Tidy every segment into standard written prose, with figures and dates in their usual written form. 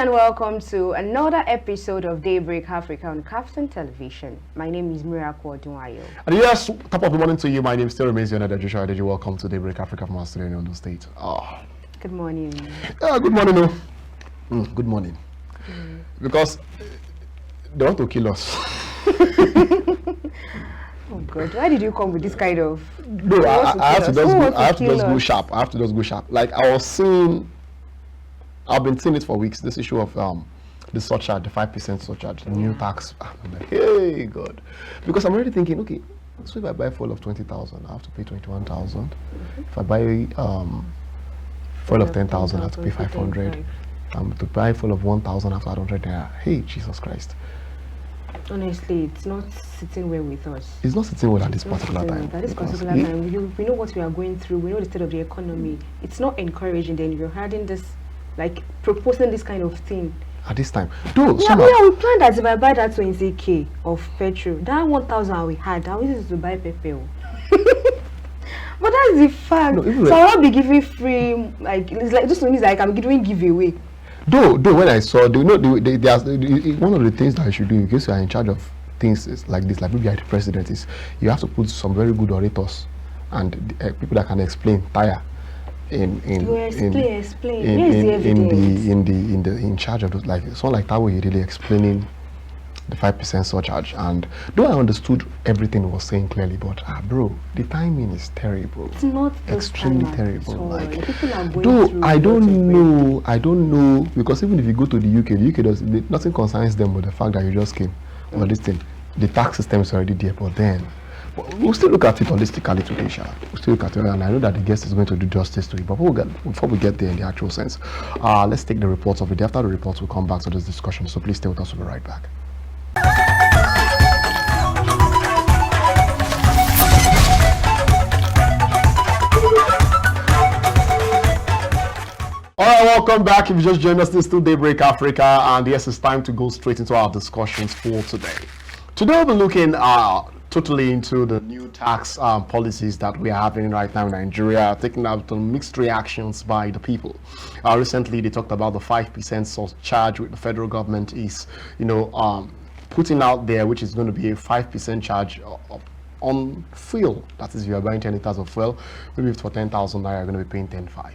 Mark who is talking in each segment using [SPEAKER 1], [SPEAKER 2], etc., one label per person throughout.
[SPEAKER 1] and welcome to another episode of Daybreak Africa on KAFTAN television. My name is Odunayo.
[SPEAKER 2] And yes, top of the morning to you. My name still remains Ikhonede. Welcome to Daybreak Africa from our studio in Ondo State.
[SPEAKER 1] Good morning.
[SPEAKER 2] Good morning. Good morning. Because they want to kill us.
[SPEAKER 1] Oh God, why did you come with this kind of...
[SPEAKER 2] No, I have to just go sharp. I have to just go sharp. Like I was saying, I've been seeing it for weeks, this issue of the surcharge, the 5% surcharge, the new tax. I'm like, hey God. Because I'm already thinking, okay, so if I buy fuel of 20,000, I have to pay 21,000. If I buy fuel of 10,000, I have to pay 500. To buy full of 1,000 after 100 naira. Hey, Jesus Christ.
[SPEAKER 1] Honestly, it's not sitting well with us.
[SPEAKER 2] It's not sitting well at this particular time.
[SPEAKER 1] At this particular time, we know what we are going through. We know the state of the economy. It's not encouraging. Then you're having this, like proposing this kind of thing
[SPEAKER 2] at this time. Dude,
[SPEAKER 1] we planned that if I buy that 20k of petrol, that 1,000 we had, I was to buy petrol. But that's the fact. No, so I'll not be giving free. Like it's like this one is like I'm giving giveaway.
[SPEAKER 2] Though when I saw, one of the things that I should do in case you are in charge of things like this, like maybe you are the president, is you have to put some very good orators and people that can explain in charge of those, like someone like Tawo really explaining the 5% surcharge. And though I understood everything he was saying clearly, but bro, the timing is terrible.
[SPEAKER 1] It's not
[SPEAKER 2] extremely terrible. Like people are going I don't know, because even if you go to the UK does nothing concerns them with the fact that you just came. Well, this thing, the tax system is already there, but then we'll still look at it holistically today, we'll still look at it, and I know that the guest is going to do justice to it, but before we get there in the actual sense, let's take the reports of the day. After the reports, we'll come back to this discussion, so please stay with us. We'll be right back. Alright, welcome back. If you just joined us, this is still Daybreak Africa, and yes, it's time to go straight into our discussions for today. Today we'll be looking totally into the new tax policies that we are having right now in Nigeria, taking out some mixed reactions by the people. Recently, they talked about the 5% surcharge which the federal government is, putting out there, which is going to be a 5% charge on fuel. That is, if you are buying 10 liters of fuel, maybe for 10,000 naira, you're going to be paying 10.5,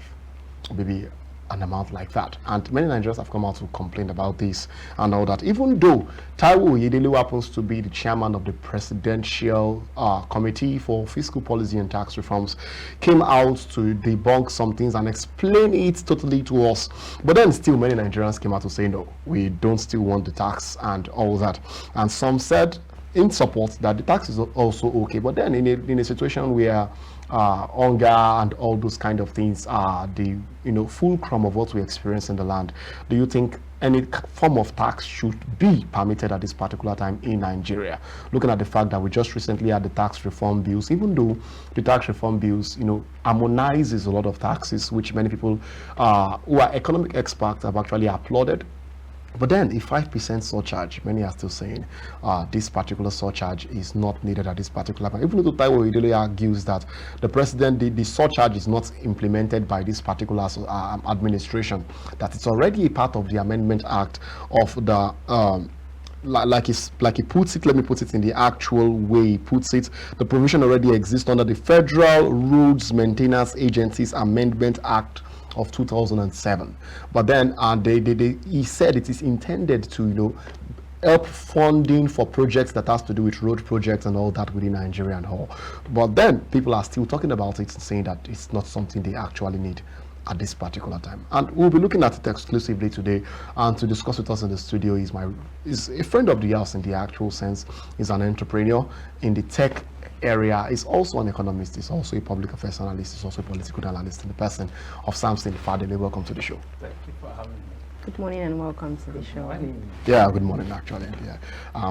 [SPEAKER 2] maybe an amount like that. And many Nigerians have come out to complain about this and all that, even though Taiwo Oyedele happens to be the chairman of the Presidential Committee for Fiscal Policy and Tax Reforms, came out to debunk some things and explain it totally to us. But then still many Nigerians came out to say, no, we don't still want the tax and all that. And some said in support that the tax is also okay. But then in a situation where hunger and all those kind of things are the fulcrum of what we experience in the land, do you think any form of tax should be permitted at this particular time in Nigeria? Looking at the fact that we just recently had the tax reform bills, even though the tax reform bills harmonizes a lot of taxes, which many people who are economic experts have actually applauded. But then a 5% surcharge, many are still saying this particular surcharge is not needed at this particular time. Even though Taiwo Oyedele argues that the president, the surcharge is not implemented by this particular administration, that it's already a part of the Amendment Act of the like he puts it, let me put it in the actual way he puts it, the provision already exists under the Federal Roads Maintenance Agencies Amendment Act of 2007. But then he said it is intended to help funding for projects that has to do with road projects and all that within Nigeria and all. But then people are still talking about it and saying that it's not something they actually need at this particular time. And we'll be looking at it exclusively today, and to discuss with us in the studio is a friend of the house in the actual sense. He's an entrepreneur in the tech area, is also an economist, is also a public affairs analyst, is also a political analyst in the person of Samson Fadele. Welcome to the show.
[SPEAKER 3] Thank you for having me.
[SPEAKER 1] Good morning and welcome to the show.
[SPEAKER 2] Yeah, good morning actually. Yeah,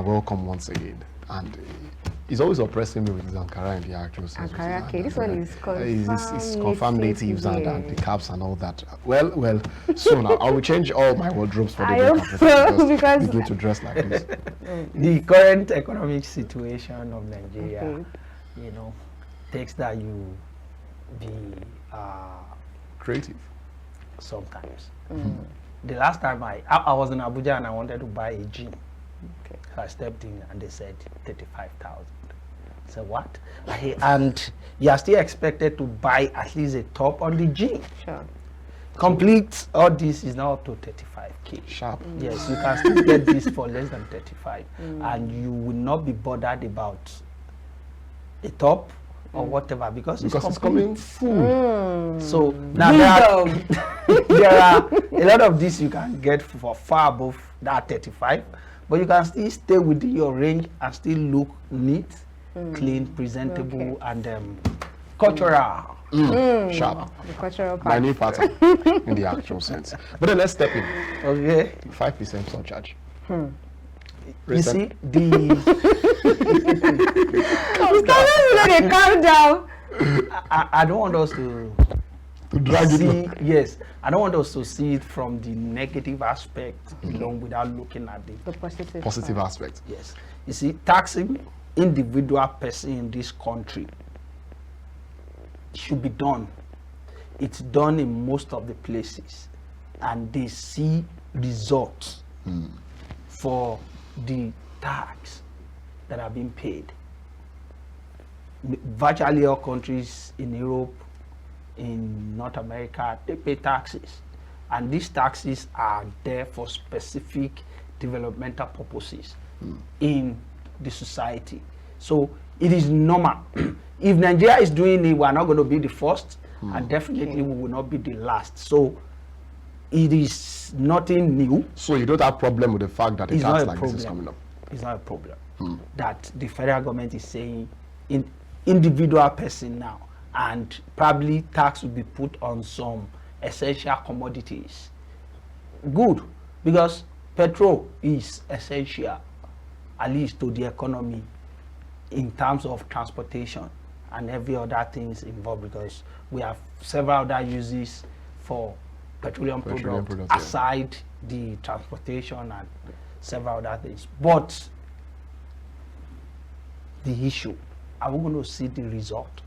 [SPEAKER 2] welcome once again. And he's always oppressing me with his Ankara in the actual sense.
[SPEAKER 1] Ankara, okay, this one is
[SPEAKER 2] confirmed natives and the caps and all that. Well, soon I will change all my wardrobes for the day because begin to dress like this.
[SPEAKER 3] The current economic situation of Nigeria, takes that you be
[SPEAKER 2] creative
[SPEAKER 3] sometimes. The last time I was in Abuja and I wanted to buy a gym. Okay. So I stepped in and they said 35,000. I said, what? And you are still expected to buy at least a top on the gym.
[SPEAKER 1] Sure.
[SPEAKER 3] Complete all this is now up to 35K.
[SPEAKER 2] Sharp.
[SPEAKER 3] Yes, you can still get this for less than 35. And you will not be bothered about a top or whatever because it's coming full. So now there are a lot of this you can get for far above that 35, but you can still stay within your range and still look neat, clean, presentable, and cultural.
[SPEAKER 2] Sharp.
[SPEAKER 1] The cultural part.
[SPEAKER 2] My new pattern in the actual sense. But then let's step in.
[SPEAKER 3] Okay.
[SPEAKER 2] 5% surcharge.
[SPEAKER 3] You see,
[SPEAKER 1] Calm down.
[SPEAKER 3] I don't want us to
[SPEAKER 2] drag
[SPEAKER 3] see,
[SPEAKER 2] it.
[SPEAKER 3] yes, I don't want us to see it from the negative aspect alone without looking at
[SPEAKER 1] The positive
[SPEAKER 2] aspect.
[SPEAKER 3] Yes. You see, taxing individual person in this country should be done. It's done in most of the places, and they see results for the tax that are being paid. Virtually all countries in Europe, in North America, they pay taxes, and these taxes are there for specific developmental purposes in the society. So it is normal. If Nigeria is doing it, we are not going to be the first, and definitely we will not be the last. So it is nothing new.
[SPEAKER 2] So you don't have problem with the fact that a tax like this is coming up?
[SPEAKER 3] It's not a problem that the federal government is saying in individual person now, and probably tax will be put on some essential commodities. Good, because petrol is essential, at least to the economy, in terms of transportation and every other things involved, because we have several other uses for petroleum products aside the transportation and several other things. But the issue, are we going to see the result?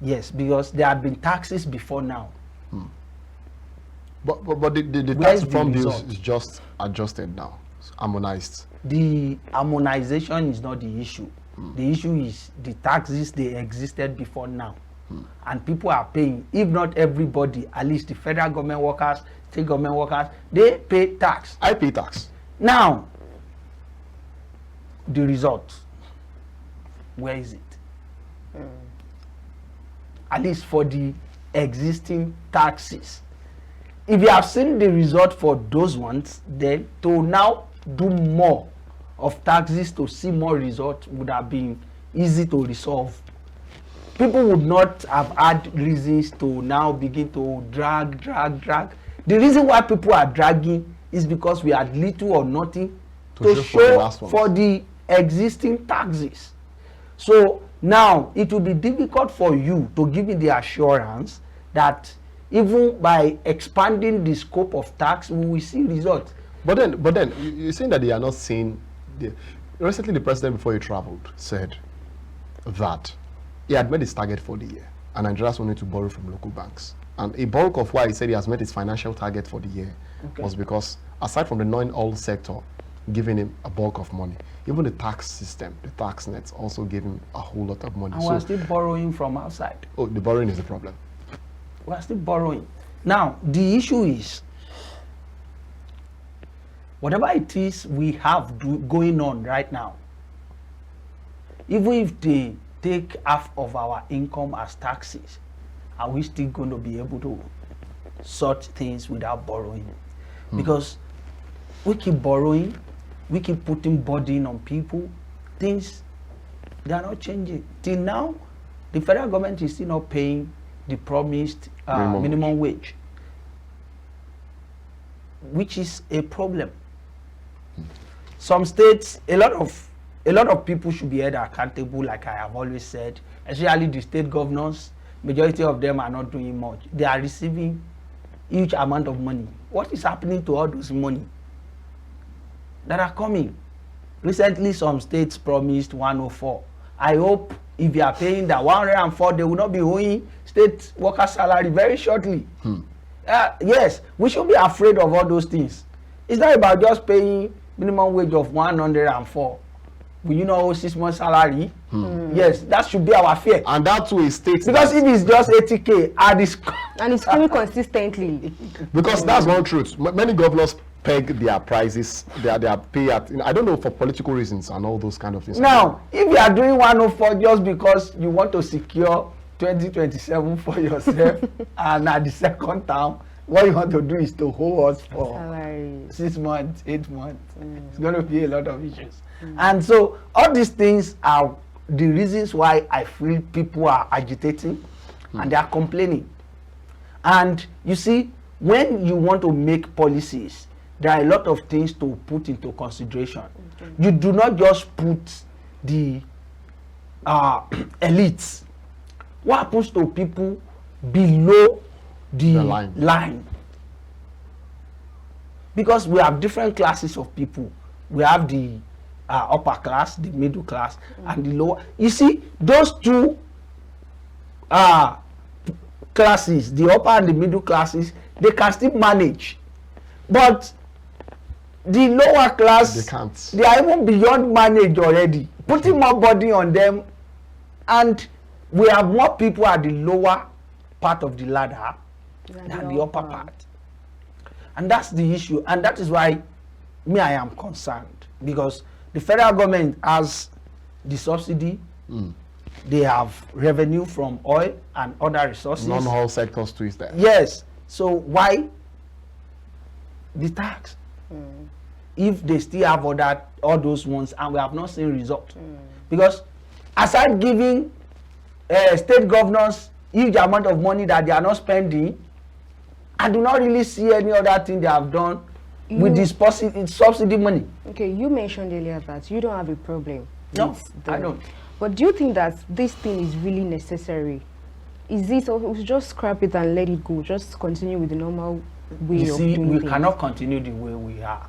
[SPEAKER 3] Yes, because there have been taxes before now.
[SPEAKER 2] But the tax reform bill is just adjusted now, harmonized.
[SPEAKER 3] The harmonization is not the issue. The issue is the taxes, they existed before now. And people are paying. If not everybody, at least the federal government workers, state government workers, they pay tax.
[SPEAKER 2] I pay tax.
[SPEAKER 3] Now, the result, where is it? At least for the existing taxes. If you have seen the result for those ones, then to now do more of taxes to see more results would have been easy to resolve. People would not have had reasons to now begin to drag. The reason why people are dragging is because we had little or nothing to show for the existing taxes. So now it will be difficult for you to give me the assurance that even by expanding the scope of tax, we will see results.
[SPEAKER 2] But then you're saying that they are not seeing. Recently, the president, before he traveled, said that he had met his target for the year, and Nigerians wanted to borrow from local banks. And a bulk of why he said he has met his financial target for the year was because, aside from the non-oil sector giving him a bulk of money, even the tax system, the tax nets, also gave him a whole lot of money.
[SPEAKER 3] And we're still borrowing from outside.
[SPEAKER 2] Oh, the borrowing is the problem.
[SPEAKER 3] We're still borrowing. Now, the issue is, whatever it is we have going on right now, even if they take half of our income as taxes, are we still going to be able to sort things without borrowing? Because we keep borrowing, we keep putting burden on people, things, they are not changing. Till now, the federal government is still not paying the promised minimum wage, which is a problem. Some states, a lot of people should be held accountable, like I have always said, especially the state governors. Majority of them are not doing much. They are receiving huge amount of money. What is happening to all those money that are coming? Recently, some states promised 104. I hope if you are paying that 104, they will not be owing state worker salary very shortly. Yes, we should be afraid of all those things. It's not about just paying minimum wage of 104. Will you know 6 months salary? Yes, that should be our fear.
[SPEAKER 2] And that too is state.
[SPEAKER 3] Because if it's just 80K
[SPEAKER 1] and it's coming consistently.
[SPEAKER 2] Because that's one truth. Many governors peg their prices, their pay at, I don't know, for political reasons and all those kind of things.
[SPEAKER 3] Now, if you are doing 104 just because you want to secure 2027 for yourself, and at the second term, what you want to do is to hold us for 6 months, 8 months. It's going to be a lot of issues. And so all these things are the reasons why I feel people are agitating and they are complaining. And you see, when you want to make policies, there are a lot of things to put into consideration. You do not just put the elites. What happens to people below the line? Because we have different classes of people. We have the upper class, the middle class, and the lower. You see, those two classes, the upper and the middle classes, they can still manage. But the lower class,
[SPEAKER 2] they can't.
[SPEAKER 3] They are even beyond manage already. Putting more burden on them, and we have more people at the lower part of the ladder than the upper part. And that's the issue. And that is why I am concerned. Because the federal government has the subsidy, they have revenue from oil and other resources.
[SPEAKER 2] Non-oil sectors too is there.
[SPEAKER 3] Yes. So why the tax? If they still have all those ones and we have not seen result. Because aside giving state governors huge amount of money that they are not spending, I do not really see any other thing they have done with this subsidy money. Okay,
[SPEAKER 1] you mentioned earlier that you don't have a problem.
[SPEAKER 3] No, I don't.
[SPEAKER 1] But do you think that this thing is really necessary? Is it, or we just scrap it and let it go? Just continue with the normal way of doing things?
[SPEAKER 3] We cannot continue the way we are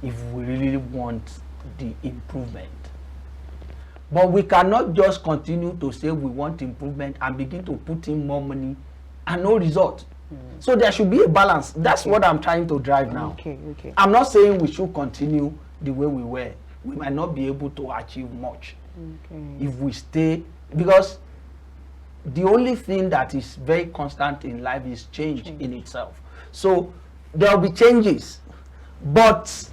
[SPEAKER 3] if we really want the improvement. But we cannot just continue to say we want improvement and begin to put in more money and no result. So there should be a balance. That's what I'm trying to drive now.
[SPEAKER 1] Okay.
[SPEAKER 3] I'm not saying we should continue the way we were. We might not be able to achieve much if we stay, because the only thing that is very constant in life is change in itself. So there will be changes, but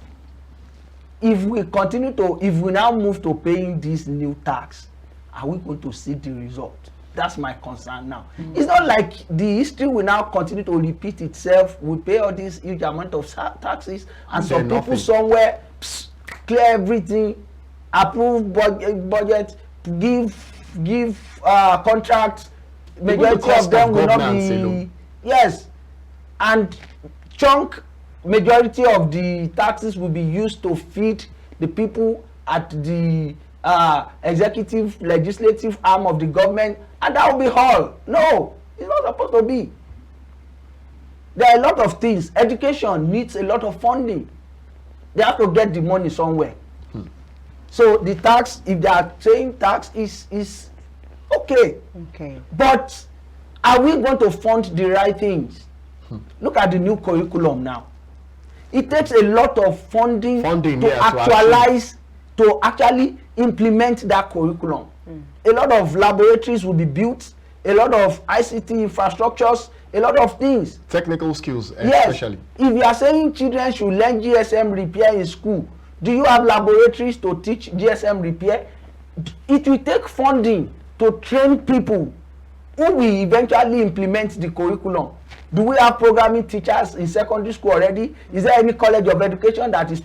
[SPEAKER 3] if we now move to paying this new tax, are we going to see the result? That's my concern now. It's not like the history will now continue to repeat itself. We pay all these huge amount of taxes, and some people somewhere clear everything, approve budget, give contracts. Majority of them will not be. Yes, and chunk majority of the taxes will be used to feed the people at the executive, legislative arm of the government, and that will be all. No, it's not supposed to be. There are a lot of things. Education needs a lot of funding. They have to get the money somewhere. So the tax, if they are saying tax, is okay. But are we going to fund the right things? Look at the new curriculum now. It takes a lot of funding to actually implement that curriculum. A lot of laboratories will be built, a lot of ICT infrastructures, a lot of things.
[SPEAKER 2] Technical skills, especially.
[SPEAKER 3] Yes. If you are saying children should learn GSM repair in school, do you have laboratories to teach GSM repair? It will take funding to train people who will eventually implement the curriculum. Do we have programming teachers in secondary school already? Is there any college of education that is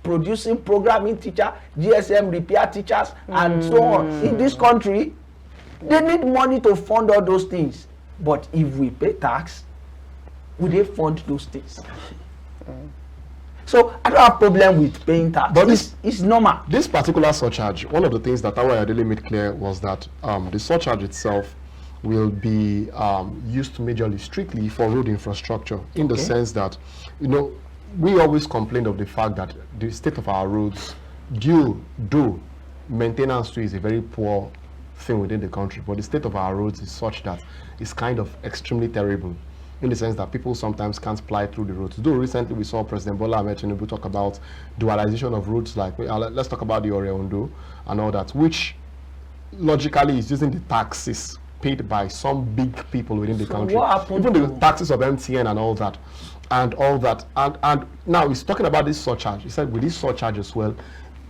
[SPEAKER 3] producing programming teacher, GSM repair teachers, and so on? In this country, they need money to fund all those things. But if we pay tax, will they fund those things? So I don't have a problem with paying tax. But it's normal.
[SPEAKER 2] This particular surcharge, one of the things that our Fadele made clear was that the surcharge itself will be used majorly strictly for road infrastructure, in the sense that, we always complain of the fact that the state of our roads, maintenance too is a very poor thing within the country, but the state of our roads is such that it's kind of extremely terrible. in the sense that people sometimes can't ply through the roads. Though recently we saw President Bola Ahmed Tinubu talk about dualization of roads, like let's talk about the Oreondo and all that, which logically is using the taxes paid by some big people within the country.
[SPEAKER 3] What happened
[SPEAKER 2] even the taxes of MTN and all that. And now he's talking about this surcharge. He said with this surcharge as well,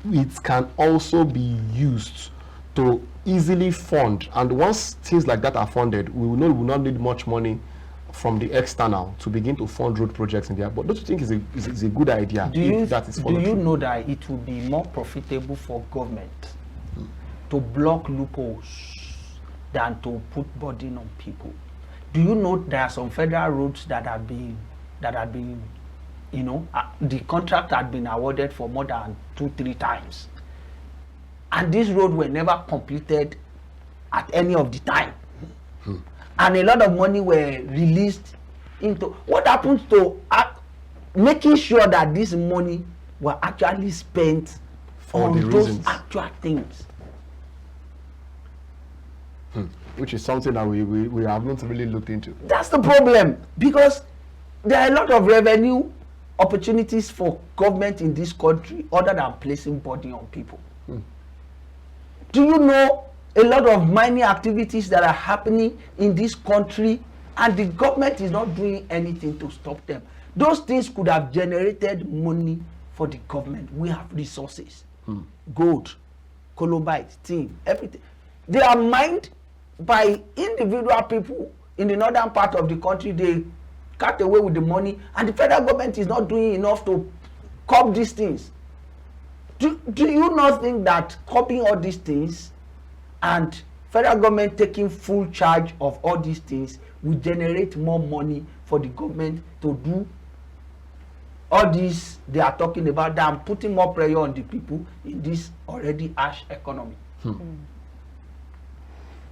[SPEAKER 2] it can also be used to easily fund. And once things like that are funded, we will not need much money from the external to begin to fund road projects in there. But don't you think is a good idea?
[SPEAKER 3] Do you know that it will be more profitable for government to block loopholes than to put burden on people? Do you know there are some federal roads that have been, you know, the contract had been awarded for more than 2-3 times, and these roads were never completed at any of the time, and a lot of money were released into what happens to making sure that this money were actually spent
[SPEAKER 2] for
[SPEAKER 3] on
[SPEAKER 2] the
[SPEAKER 3] those
[SPEAKER 2] reasons.
[SPEAKER 3] actual things.
[SPEAKER 2] Which is something that we haven't really looked into.
[SPEAKER 3] That's the problem, because there are a lot of revenue opportunities for government in this country other than placing burden on people. Do you know a lot of mining activities that are happening in this country and the government is not doing anything to stop them? Those things could have generated money for the government. We have resources, gold, columbite, tin, everything. They are mined by individual people in the northern part of the country. They cut away with the money, and the federal government is not doing enough to curb these things. Do you not think that curbing all these things and federal government taking full charge of all these things will generate more money for the government to do all this they are talking about, than putting more pressure on the people in this already harsh economy?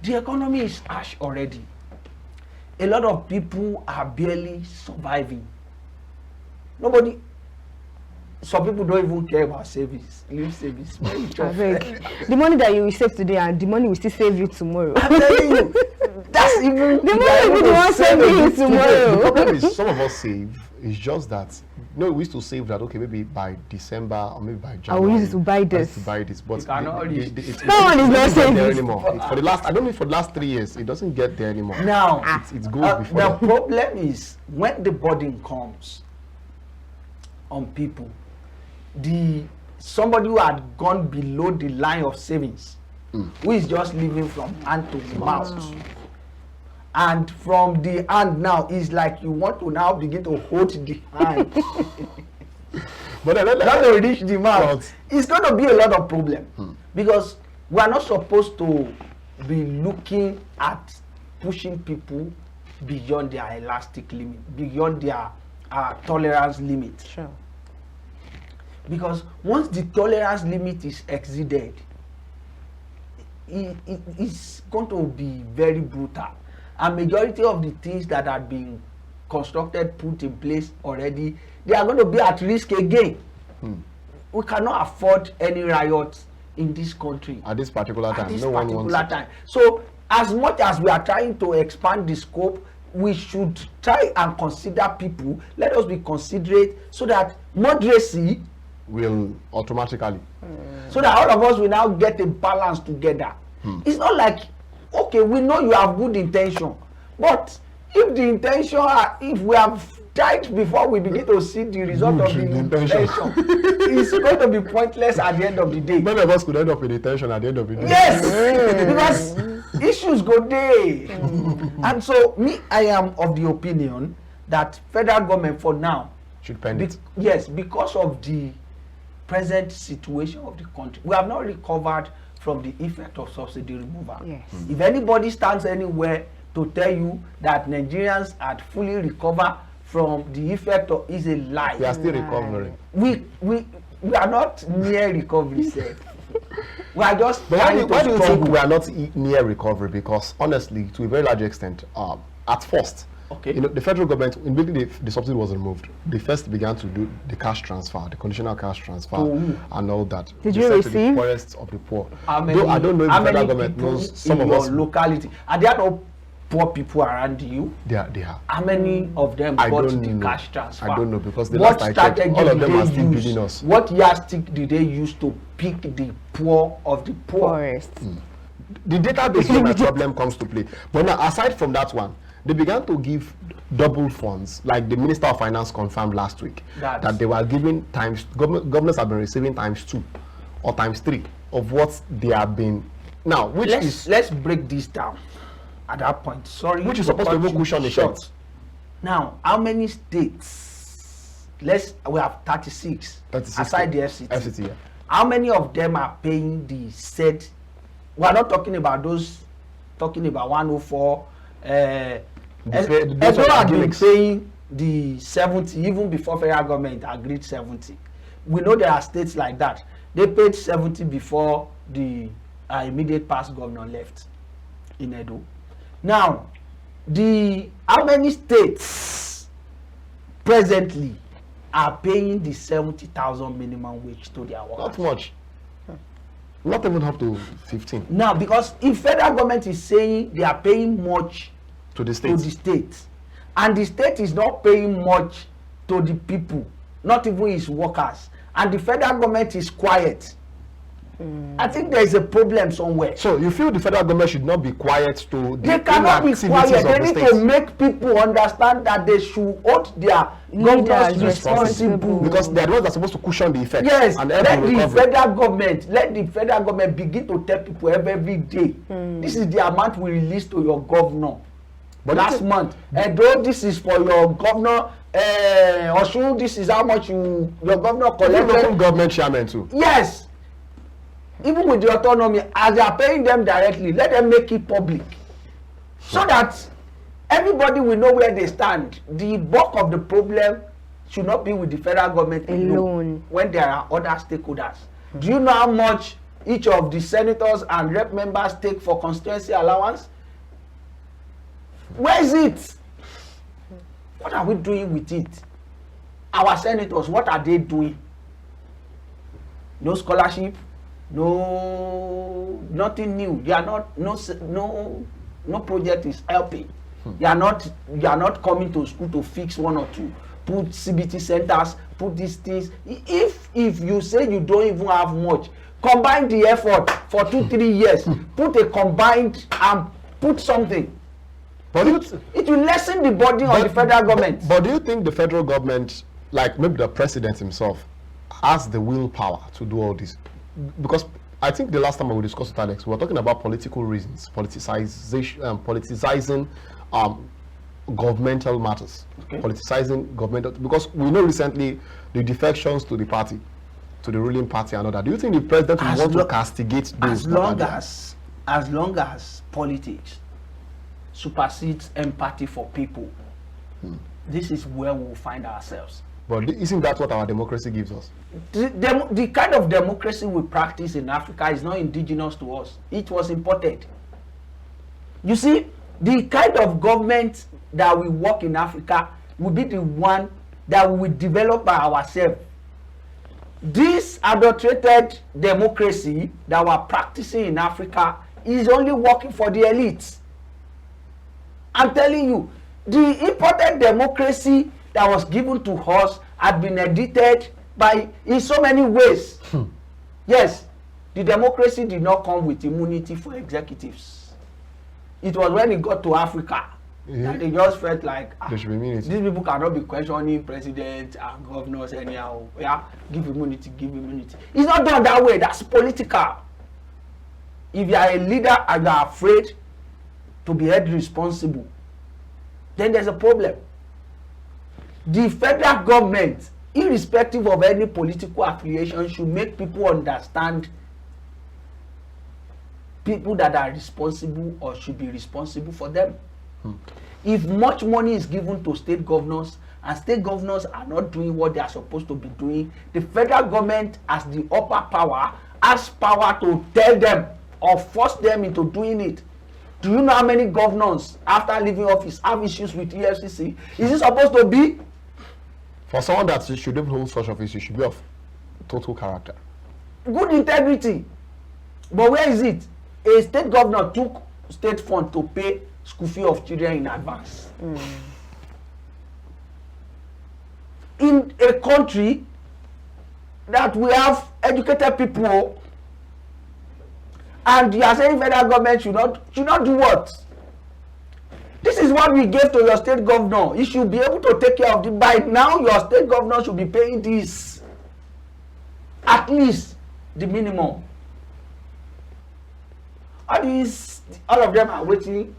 [SPEAKER 3] The economy is harsh already. A lot of people are barely surviving. Some people don't even care about savings. Leave savings.
[SPEAKER 1] The money that you will save today and the money will still save you tomorrow.
[SPEAKER 3] I'm telling you, that's even
[SPEAKER 1] the money will be the one saving you tomorrow.
[SPEAKER 2] The problem is some of us save. It's just that we used to save that, okay, maybe by December or maybe by January.
[SPEAKER 1] I will use it to buy this.
[SPEAKER 2] But
[SPEAKER 1] No one is not saving
[SPEAKER 2] there anymore. For the last 3 years, it doesn't get there anymore.
[SPEAKER 3] Now,
[SPEAKER 2] it goes before.
[SPEAKER 3] The problem is when the burden comes on people, somebody who had gone below the line of savings, who is just living from hand to mouth, and from the hand now is like you want to now begin to hold the hand.
[SPEAKER 2] But
[SPEAKER 3] not to reach the mouth. It's going to be a lot of problem, because we are not supposed to be looking at pushing people beyond their elastic limit, beyond their tolerance limit.
[SPEAKER 1] Sure.
[SPEAKER 3] Because once the tolerance limit is exceeded, it's going to be very brutal. And majority of the things that are being constructed, put in place already, they are going to be at risk again. We cannot afford any riots in this country
[SPEAKER 2] at this particular time.
[SPEAKER 3] So as much as we are trying to expand the scope, we should try and consider people. Let us be considerate so that moderacy
[SPEAKER 2] will automatically,
[SPEAKER 3] so that all of us will now get a balance together. It's not like, okay, we know you have good intention, but if the intention, if we have died before we begin to see the result of the intention, it's going to be pointless at the end of the day.
[SPEAKER 2] Many of us could end up with intention at the end of the day.
[SPEAKER 3] Yes, because issues go there. And so I am of the opinion that federal government for now
[SPEAKER 2] should pen it.
[SPEAKER 3] Yes, because of the present situation of the country, we have not recovered from the effect of subsidy removal.
[SPEAKER 1] Yes.
[SPEAKER 3] If anybody stands anywhere to tell you that Nigerians had fully recovered from the effect of, is a lie.
[SPEAKER 2] We are still recovering.
[SPEAKER 3] We are not near recovery, sir. We are just.
[SPEAKER 2] But why do you think we are not near recovery? Because honestly, to a very large extent, at first,
[SPEAKER 3] okay,
[SPEAKER 2] the federal government, immediately the subsidy was removed, they first began to do the cash transfer, the conditional cash transfer, and all that.
[SPEAKER 1] Did you receive?
[SPEAKER 2] The poorest of the poor. I don't know if the federal government knows some of us.
[SPEAKER 3] Locality, and they are not poor people around you?
[SPEAKER 2] They are.
[SPEAKER 3] How many of them got the cash transfer?
[SPEAKER 2] I don't know, because the
[SPEAKER 3] what
[SPEAKER 2] last I checked, all of them are still
[SPEAKER 3] use?
[SPEAKER 2] beating us.
[SPEAKER 3] What yardstick did they use to pick the poor of the poor?
[SPEAKER 1] Poorest.
[SPEAKER 2] The database when the problem comes to play. But now, aside from that one, they began to give double funds, like the Minister of Finance confirmed last week, that they were giving governors have been receiving ×2 or ×3 of what they have been. Now, let's
[SPEAKER 3] break this down at that point. Sorry,
[SPEAKER 2] which is supposed to even cushion the short.
[SPEAKER 3] Now, how many states? We have 36 aside the FCT.
[SPEAKER 2] Yeah.
[SPEAKER 3] How many of them are paying the said? We are not talking about those. Talking about 104. Edo have been paying the 70 even before federal government agreed 70. We know there are states like that. They paid 70 before the immediate past governor left in Edo. Now, how many states presently are paying the 70,000 minimum wage to their workers?
[SPEAKER 2] Not much. Not even up to 15.
[SPEAKER 3] Now, because if federal government is saying they are paying much
[SPEAKER 2] to the state,
[SPEAKER 3] and the state is not paying much to the people, not even its workers, and the federal government is quiet, I think there is a problem somewhere.
[SPEAKER 2] So you feel the federal government should not be quiet to
[SPEAKER 3] they cannot be quiet. They need to make people understand that they should hold their governors responsible,
[SPEAKER 2] because they are the ones that are supposed to cushion the effect.
[SPEAKER 3] Yes, and let the federal government begin to tell people every day, this is the amount we release to your governor. But last month, though this is for your governor, Osun, this is how much your governor collected.
[SPEAKER 2] Local government chairman too.
[SPEAKER 3] Yes. Even with the autonomy, as they are paying them directly, let them make it public, so that everybody will know where they stand. The bulk of the problem should not be with the federal government alone when there are other stakeholders. Do you know how much each of the senators and rep members take for constituency allowance? Where is it? What are we doing with it? Our senators, what are they doing? No scholarship. No, nothing new. They are not. No project is helping. You are not coming to school to fix one or two. Put CBT centers. Put these things. If you say you don't even have much, combine the effort for 2-3 years. Put a combined and put something. But it will lessen the burden on the federal government.
[SPEAKER 2] But do you think the federal government, like maybe the president himself, has the willpower to do all this? Because I think the last time we discussed with Alex, we were talking about political reasons, politicizing governmental matters, politicizing governmental. Because we know recently the defections to the party, to the ruling party, and all that. Do you think the president will want to castigate those?
[SPEAKER 3] As long as politics supersedes empathy for people, this is where we will find ourselves.
[SPEAKER 2] But isn't that what our democracy gives us?
[SPEAKER 3] The kind of democracy we practice in Africa is not indigenous to us. It was imported. You see, the kind of government that we work in Africa will be the one that we will develop by ourselves. This adulterated democracy that we're practicing in Africa is only working for the elites. I'm telling you, the imported democracy that was given to us had been edited in so many ways. Yes, the democracy did not come with immunity for executives. It was when it got to Africa that they just felt like
[SPEAKER 2] there should be immunity.
[SPEAKER 3] These people cannot be questioning presidents and governors anyhow. Yeah, give immunity. It's not done that way. That's political. If you are a leader and you are afraid to be held responsible, then there's a problem. The federal government, irrespective of any political affiliation, should make people understand people that are responsible or should be responsible for them. If much money is given to state governors and state governors are not doing what they are supposed to be doing, the federal government, as the upper power, has power to tell them or force them into doing it. Do you know how many governors after leaving office have issues with EFCC? Is it supposed to be?
[SPEAKER 2] For someone that should even hold such office, you should be of total character.
[SPEAKER 3] Good integrity. But where is it? A state governor took state fund to pay school fee of children in advance. In a country that we have educated people, and you are saying federal government should not do what? This is what we gave to your state governor. You should be able to take care of it. By now, your state governor should be paying this, at least the minimum. All of them are waiting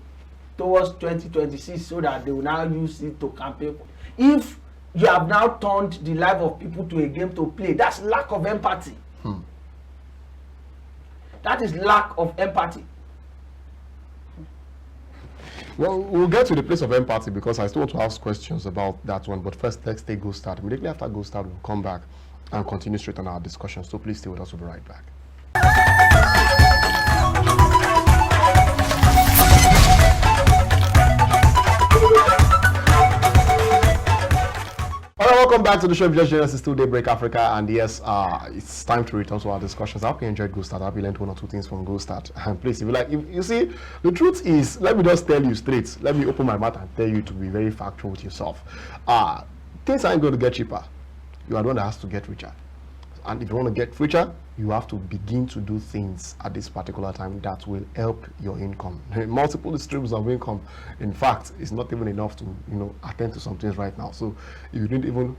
[SPEAKER 3] towards 2026 so that they will now use it to campaign. If you have now turned the life of people to a game to play, that's lack of empathy. That is lack of empathy.
[SPEAKER 2] Well, we'll get to the place of empathy because I still want to ask questions about that one. But first, let's take Go Start. Immediately after Go Start, we'll come back and continue straight on our discussion. So please stay with us. We'll be right back. All right, welcome back to the show. If you just joined us, it's still Daybreak Africa, and yes, it's time to return to our discussions. I hope you enjoyed Go Start. I hope you learned one or two things from Go Start. And please, if you like, if you see, the truth is, let me just tell you straight. Let me open my mouth and tell you to be very factual with yourself. Things aren't going to get cheaper. You are the one that has to get richer. And if you want to get richer, you have to begin to do things at this particular time that will help your income. Multiple streams of income, in fact, is not even enough to attend to some things right now. So if you need even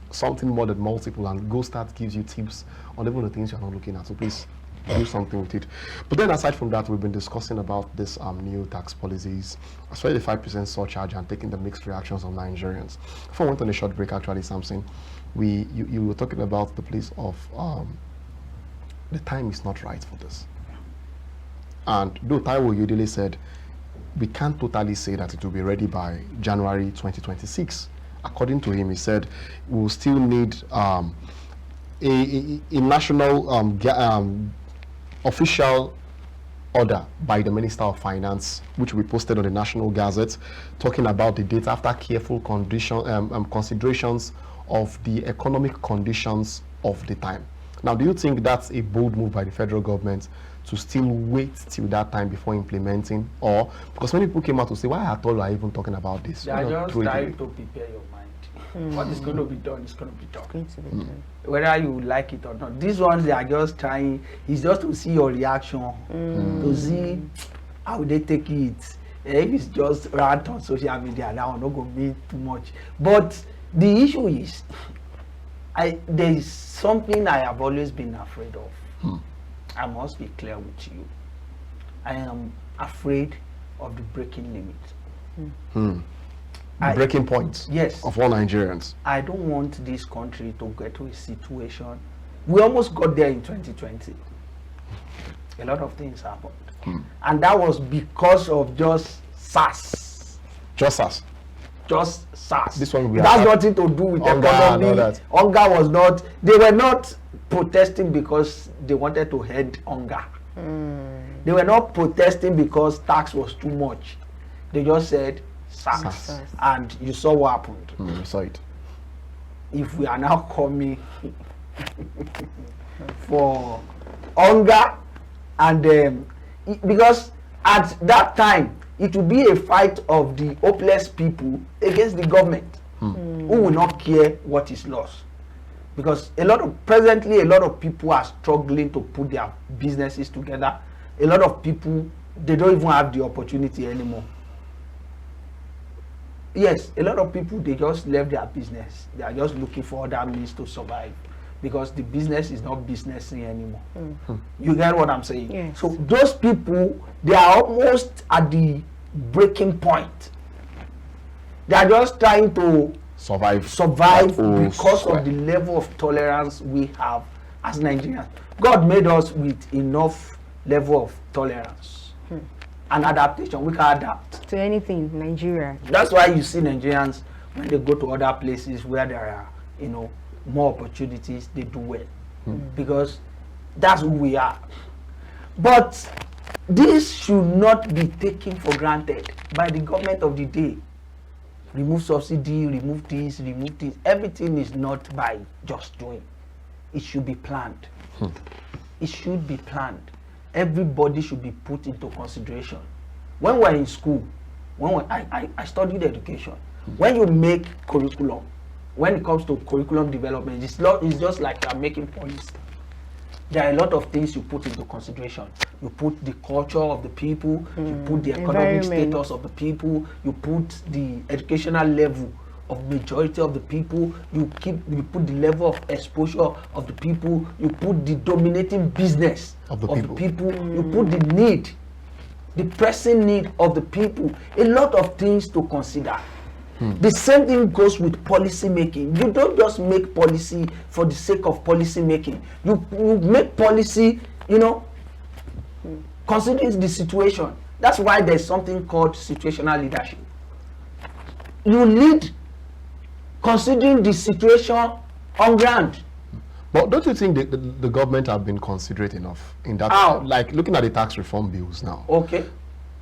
[SPEAKER 2] something more than multiple, and Go Start gives you tips on even the things you're not looking at. So please do something with it. But then aside from that, we've been discussing about this new tax policies, especially the 5% surcharge, and taking the mixed reactions of Nigerians. Before I went on a short break, actually, Samson, you were talking about the place of the time is not right for this. And though Taiwo Udele said we can't totally say that it will be ready by January 2026, according to him, he said we will still need a national official order by the Minister of Finance, which will be posted on the National Gazette, talking about the date after careful considerations of the economic conditions of the time. Now, do you think that's a bold move by the federal government to still wait till that time before implementing? Or because many people came out to say, why at all are you even talking about this?
[SPEAKER 3] They are just trying to prepare your mind. What is going to be done is going to be done. Whether you like it or not. These ones, they are just trying, it's just to see your reaction, to see how they take it. If it's just rant on social media, now I'm not going to be too much. But the issue is, there is something I have always been afraid of. I must be clear with you. I am afraid of the breaking limit.
[SPEAKER 2] Breaking point,
[SPEAKER 3] yes,
[SPEAKER 2] of all Nigerians.
[SPEAKER 3] I don't want this country to get to a situation. We almost got there in 2020. A lot of things happened. And that was because of just SARS.
[SPEAKER 2] Just SARS.
[SPEAKER 3] Just SARS.
[SPEAKER 2] This one
[SPEAKER 3] that's nothing to do with economy. Hunger was not, they were not protesting because they wanted to end hunger. They were not protesting because tax was too much. They just said SARS. And you saw what happened.
[SPEAKER 2] You saw it.
[SPEAKER 3] If we are now coming for hunger, and because at that time it will be a fight of the hopeless people against the government, who will not care what is lost. Because presently a lot of people are struggling to put their businesses together. A lot of people, they don't even have the opportunity anymore. Yes, a lot of people, they just left their business. They are just looking for other means to survive, because the business is not businessing anymore. You get what I'm saying?
[SPEAKER 1] Yes.
[SPEAKER 3] So those people, they are almost at the breaking point. They are just trying to survive because of the level of tolerance we have as Nigerians. God made us with enough level of tolerance and adaptation. We can adapt
[SPEAKER 1] to anything, Nigeria.
[SPEAKER 3] That's why you see Nigerians, when they go to other places where there are, more opportunities, they do well. Because that's who we are. But this should not be taken for granted by the government of the day. Remove subsidy, remove this, remove this. Everything is not by just doing. It should be planned. It should be planned. Everybody should be put into consideration. when we're in school, I studied education. When you make curriculum, when it comes to curriculum development, it's just like you're making policy. There are a lot of things you put into consideration. You put the culture of the people, you put the economic status of the people, you put the educational level of majority of the people, you put the level of exposure of the people, you put the dominating business of the people, you put the need, the pressing need of the people. A lot of things to consider. The same thing goes with policy making. You don't just make policy for the sake of policy making. You make policy, considering the situation. That's why there's something called situational leadership. You lead considering the situation on ground.
[SPEAKER 2] But don't you think the government have been considerate enough in that?
[SPEAKER 3] How?
[SPEAKER 2] Like looking at the tax reform bills now.
[SPEAKER 3] Okay.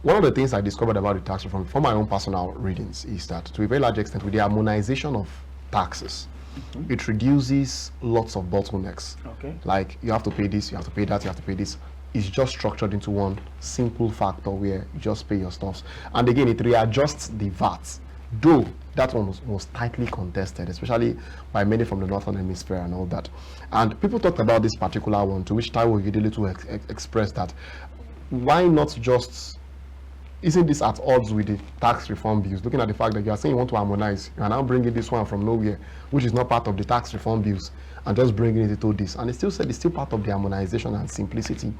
[SPEAKER 2] One of the things I discovered about the tax reform from my own personal readings is that to a very large extent with the harmonization of taxes, it reduces lots of bottlenecks.
[SPEAKER 3] Okay.
[SPEAKER 2] Like you have to pay this, you have to pay that, you have to pay this. It's just structured into one simple factor where you just pay your stuffs. And again, it readjusts the VAT. Though that one was tightly contested, especially by many from the Northern Hemisphere and all that. And people talked about this particular one, to which Taiwo Yedele expressed that why not just, isn't this at odds with the tax reform bills? Looking at the fact that you are saying you want to harmonize, you are now bringing this one from nowhere, which is not part of the tax reform bills, and just bringing it into this. And it still said it's still part of the harmonization and simplicity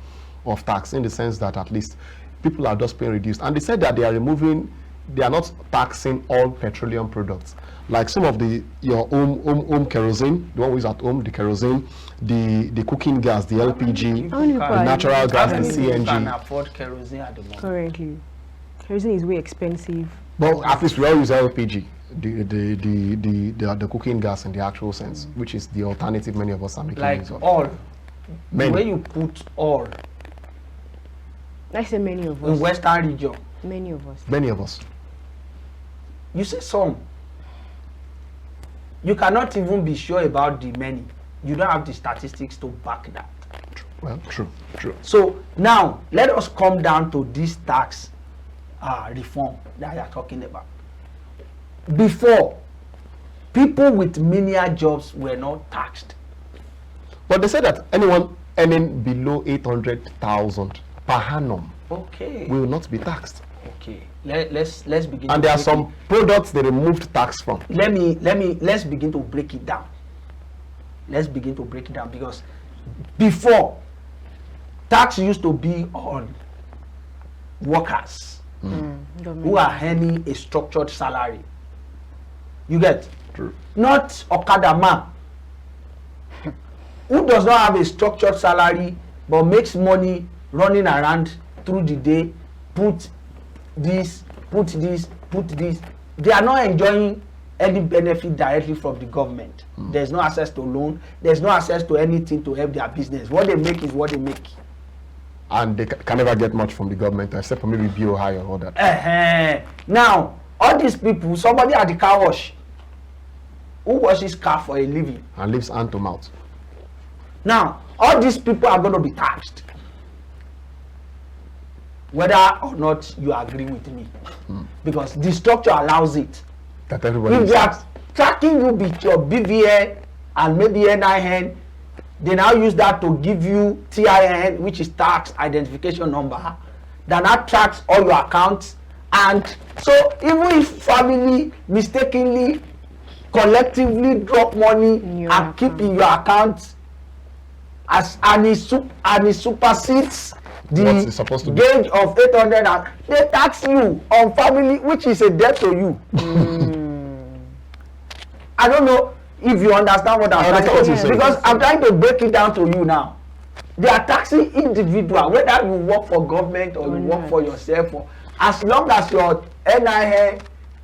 [SPEAKER 2] of tax, in the sense that at least people are just paying reduced. And they said that they are not taxing all petroleum products. Like some of your home kerosene, the one we use at home, the kerosene, the cooking gas, the LPG, the natural gas, the CNG.
[SPEAKER 3] Can afford kerosene at the moment.
[SPEAKER 1] Currently, kerosene is way expensive.
[SPEAKER 2] But at least we all use LPG, the cooking gas in the actual sense, which is the alternative many of us are making use of.
[SPEAKER 3] Like all.
[SPEAKER 2] Many.
[SPEAKER 3] The way you put all.
[SPEAKER 1] I say many of us.
[SPEAKER 3] In Western region.
[SPEAKER 1] Many of us.
[SPEAKER 2] Many of us.
[SPEAKER 3] You say some. You cannot even be sure about the many. You don't have the statistics to back that.
[SPEAKER 2] Well, true.
[SPEAKER 3] So now let us come down to this tax reform that you are talking about. Before, people with menial jobs were not taxed.
[SPEAKER 2] But they said that anyone earning below 800,000 per annum will not be taxed.
[SPEAKER 3] Okay. Let's begin.
[SPEAKER 2] And there are some products they removed tax from.
[SPEAKER 3] Let's begin to break it down. Let's begin to break it down, because before, tax used to be on workers who are earning a structured salary. You get?
[SPEAKER 2] True.
[SPEAKER 3] Not Okada man who does not have a structured salary but makes money running around through the day, put this. They are not enjoying any benefit directly from the government. There's no access to loan. There's no access to anything to help their business. What they make is what they make.
[SPEAKER 2] And they can never get much from the government except for maybe BOI or all that.
[SPEAKER 3] Now, all these people, somebody at the car wash, who washes car for a living
[SPEAKER 2] and lives hand to mouth.
[SPEAKER 3] Now, all these people are going to be taxed, whether or not you agree with me, because the structure allows it.
[SPEAKER 2] That everybody
[SPEAKER 3] if they are tracking you with your BVN and maybe NIN, they now use that to give you TIN, which is tax identification number, that now tracks all your accounts. And so even if family mistakenly collectively drop money and keep in your account, and it supersedes the gauge of 800, and they tax you on family, which is a debt to you. I don't know if you understand what I'm trying to say, because I'm trying to break it down to you now. They are taxing individual, whether you work for government or you work for yourself, as long as your NIN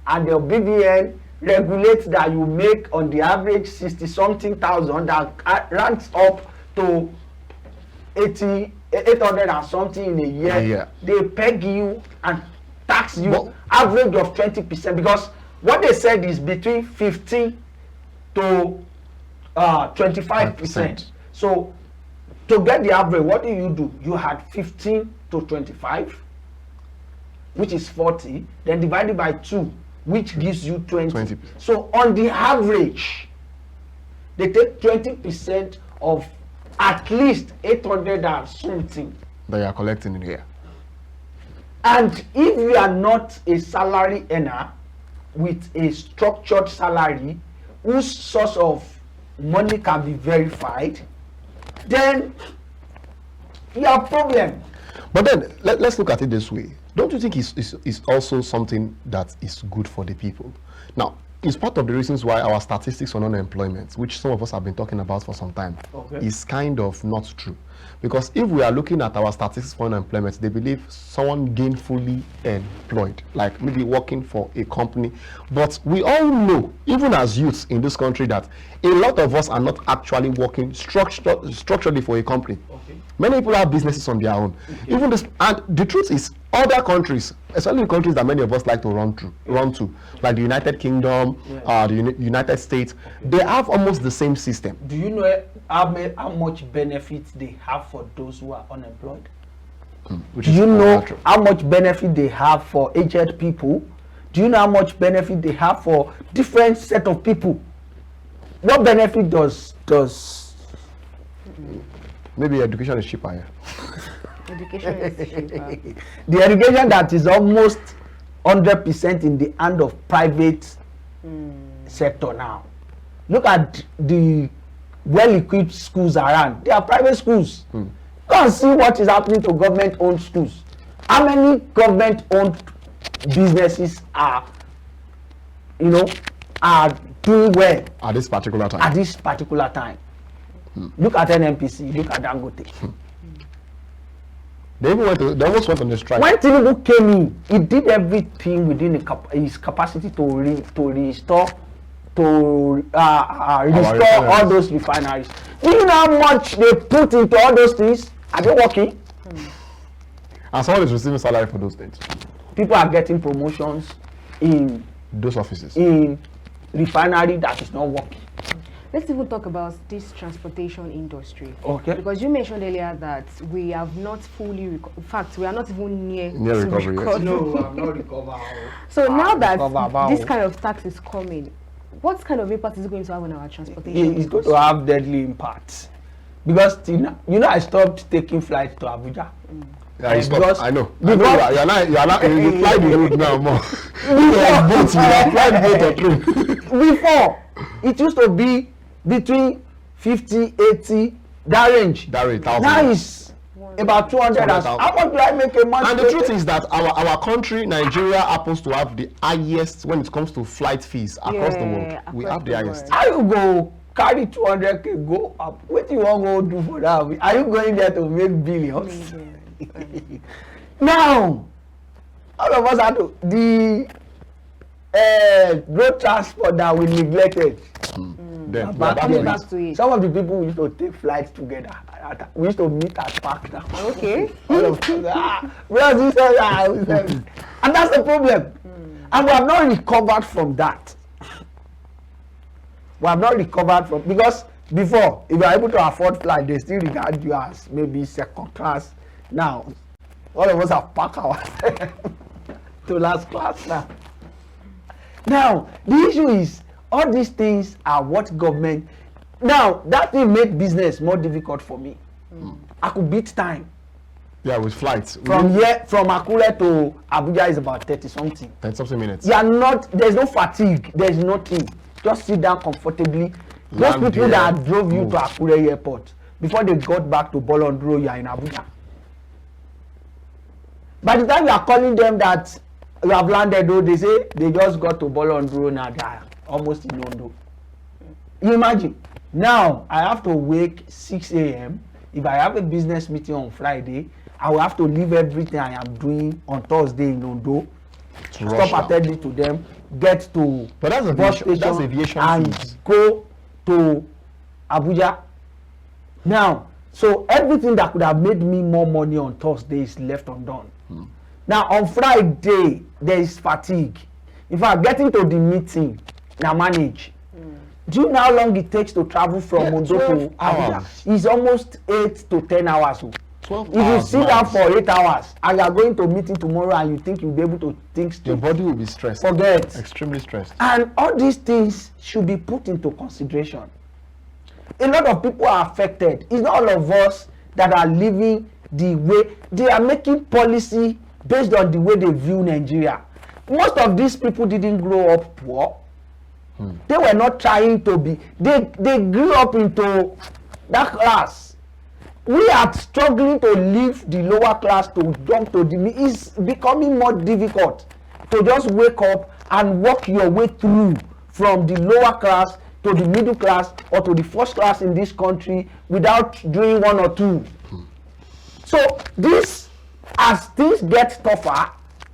[SPEAKER 3] and your BVN regulates that you make on the average 60-something thousand, that ranks up to 800 and something in a year. They peg you and tax you average of 20%, because what they said is between 15 to 25%. So to get the average, what do? You had 15 to 25. which is 40, then divided by 2, which gives you 20.
[SPEAKER 2] 20%.
[SPEAKER 3] So on the average, they take 20% of at least 800 and something.
[SPEAKER 2] That you are collecting in here.
[SPEAKER 3] And if you are not a salary earner with a structured salary whose source of money can be verified, then you have a problem.
[SPEAKER 2] But then let's look at it this way. Don't you think it's also something that is good for the people? Now, it's part of the reasons why our statistics on unemployment, which some of us have been talking about for some time, is kind of not true. Because if we are looking at our statistics for unemployment, they believe someone gainfully employed, like maybe working for a company. But we all know, even as youths in this country, that a lot of us are not actually working structurally for a company. Many people have businesses on their own. Even this, and the truth is, other countries, especially countries that many of us like to run to, like the United Kingdom, the United States, they have almost the same system.
[SPEAKER 3] Do you know how much benefit they have for those who are unemployed? Do you know how much benefit they have for aged people? Do you know how much benefit they have for different set of people? What benefit does
[SPEAKER 2] maybe education is cheaper here.
[SPEAKER 1] Education is cheaper.
[SPEAKER 3] The education that is almost 100% in the hand of private sector now. Look at the well-equipped schools around. They are private schools. Go and see what is happening to government-owned schools. How many government-owned businesses are doing well
[SPEAKER 2] at this particular time?
[SPEAKER 3] Look at NNPC, look at Dangote.
[SPEAKER 2] They almost went on the strike.
[SPEAKER 3] When Tinubu came in, he did everything within his capacity to restore all those refineries. Do you know how much they put into all those things? Are they working?
[SPEAKER 2] And someone is receiving salary for those things.
[SPEAKER 3] People are getting promotions in
[SPEAKER 2] those offices,
[SPEAKER 3] in refinery that is not working.
[SPEAKER 1] Let's even talk about this transportation industry.
[SPEAKER 3] Okay.
[SPEAKER 1] Because you mentioned earlier that we have not fully, in fact, we are not even near
[SPEAKER 2] recovery.
[SPEAKER 3] No, I'm not recovered.
[SPEAKER 1] So now that this kind of tax is coming, what kind of impact is it going to have on our transportation?
[SPEAKER 3] It's going to have deadly impact. Because I stopped taking flights to Abuja.
[SPEAKER 2] Yeah, you stopped. I know. You fly the road now more.
[SPEAKER 3] Before, it used to be between 50, 80, that range.
[SPEAKER 2] Now
[SPEAKER 3] it's about 200. How much do I make a month?
[SPEAKER 2] And the truth is that our country, Nigeria, happens to have the highest when it comes to flight fees across the world. We have the highest.
[SPEAKER 3] How you go carry 200k go up? What do you want to do for that? Are you going there to make billions? Now, all of us have to the road transport that we neglected.
[SPEAKER 1] Back to it.
[SPEAKER 3] Some of the people we used to take flights together. We used to meet at park now.
[SPEAKER 1] Okay.
[SPEAKER 3] All of us, where's this area? And that's the problem. And we have not recovered from that. We have not recovered from, because before, if you are able to afford flight, they still regard you as maybe second class. Now, all of us have packed ourselves to last class now. Now, the issue is, all these things are what government. Now, that thing made business more difficult for me. I could beat time.
[SPEAKER 2] Yeah, with flights.
[SPEAKER 3] From Akure to Abuja is about 30-something.
[SPEAKER 2] 30-something minutes.
[SPEAKER 3] You are not, there's no fatigue, there's nothing. Just sit down comfortably. Those people that drove you to Akure airport, before they got back to Bolondro, you are in Abuja. By the time you are calling them that you have landed, though, they say they just got to Bolondro now, they are almost in Ondo. You imagine, now I have to wake 6 a.m. If I have a business meeting on Friday, I will have to leave everything I am doing on Thursday in Ondo, stop attending to them, get to bus station and go to Abuja. Now, so everything that could have made me more money on Thursday is left undone. Now on Friday, there is fatigue. In fact, getting to the meeting, now manage. Do you know how long it takes to travel from Ondo to Abuja? It's almost 8 to 10 hours.
[SPEAKER 2] 12
[SPEAKER 3] If you sit down for 8 hours and you are going to meeting tomorrow and you think you'll be able to think straight,
[SPEAKER 2] your body will be stressed.
[SPEAKER 3] Forget.
[SPEAKER 2] Extremely stressed.
[SPEAKER 3] And all these things should be put into consideration. A lot of people are affected. It's not all of us that are living the way they are making policy based on the way they view Nigeria. Most of these people didn't grow up poor. They were not trying to be. They grew up into that class. We are struggling to leave the lower class to jump to the middle. It's becoming more difficult to just wake up and work your way through from the lower class to the middle class or to the first class in this country without doing one or two. So this, as things get tougher,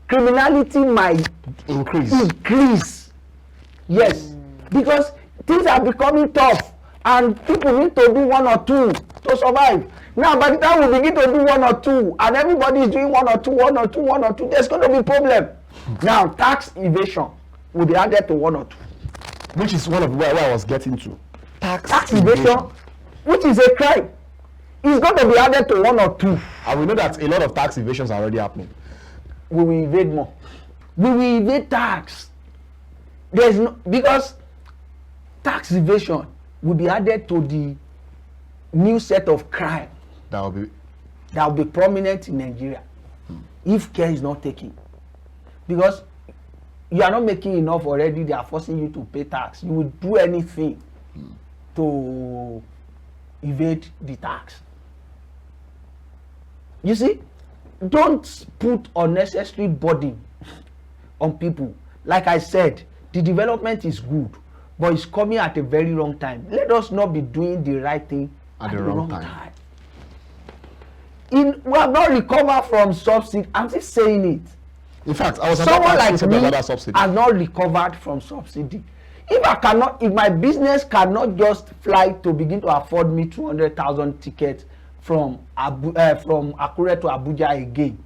[SPEAKER 3] criminality might increase. Yes, because things are becoming tough and people need to do one or two to survive. Now, by the time we begin to do one or two and everybody is doing one or two, there's going to be problem. Now, tax evasion will be added to one or two.
[SPEAKER 2] Which is one of where I was getting to.
[SPEAKER 3] Tax evasion, which is a crime, is going to be added to one or two.
[SPEAKER 2] And we know that a lot of tax evasions are already happening.
[SPEAKER 3] We will evade more. We will evade tax. There's no, because tax evasion will be added to the new set of crime
[SPEAKER 2] that
[SPEAKER 3] will be prominent in Nigeria if care is not taken. Because you are not making enough already, they are forcing you to pay tax. You will do anything to evade the tax. You see, don't put unnecessary burden on people. Like I said, the development is good, but it's coming at a very wrong time. Let us not be doing the right thing at the wrong time. We have not recovered from subsidy. I'm just saying it.
[SPEAKER 2] In fact, I was
[SPEAKER 3] someone like me
[SPEAKER 2] subsidy.
[SPEAKER 3] has not recovered from subsidy. If my business cannot just fly to begin to afford me 200,000 tickets from Akure to Abuja again,